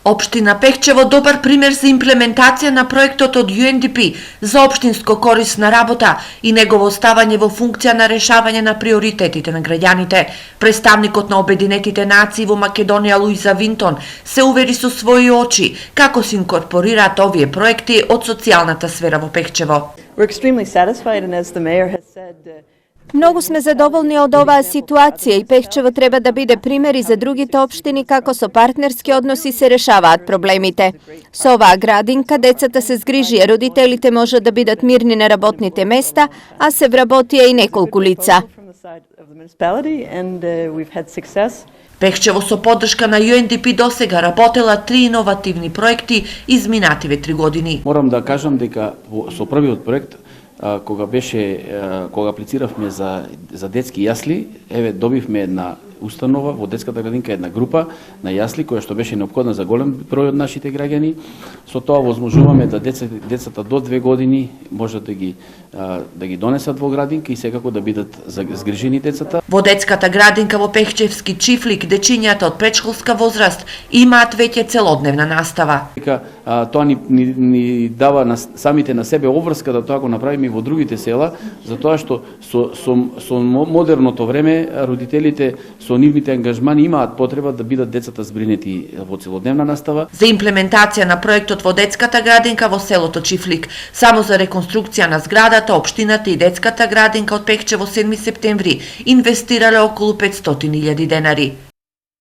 Општина Пехчево добар пример за имплементација на проектот од UNDP за општинско корисна работа и негово ставање во функција на решавање на приоритетите на граѓаните. Представникот на Обединетите нации во Македонија Луиза Винтон се увери со своји очи како се инкорпорираат овие проекти од социјалната сфера во Пехчево. Многу сме задоволни од оваа ситуација и Пехчево треба да биде пример и за другите општини како со партнерски односи се решаваат проблемите. Со оваа градинка децата се згрижија, родителите можат да бидат мирни на работните места, а се вработија и неколку лица. Пехчево со поддршка на UNDP досега работела 3 иновативни проекти изминативе 3 години. Морам да кажам дека со првиот проект кога аплициравме за детски јасли, добивме една установа во детската градинка, една група на јасли која што беше неопходна за голем број од нашите граѓани. Со тоа возможуваме да децата до 2 години можат да ги донесат во градинка и секако да бидат згрижени децата. Во детската градинка во Пехчевски Чифлик дечињата од претшколска возраст имаат веќе целодневна настава. Тоа ни дава самите на себе обврска да тоа го направиме и во другите села, затоа што со модерното време родителите со нивните ангажмани имаат потреба да бидат децата збринети во целодневна настава. За имплементација на проектот во детската градинка во селото Чифлик, само за реконструкција на зградата, општината и детската градинка од Пехчево 7 септември инвестирале околу 500.000 денари.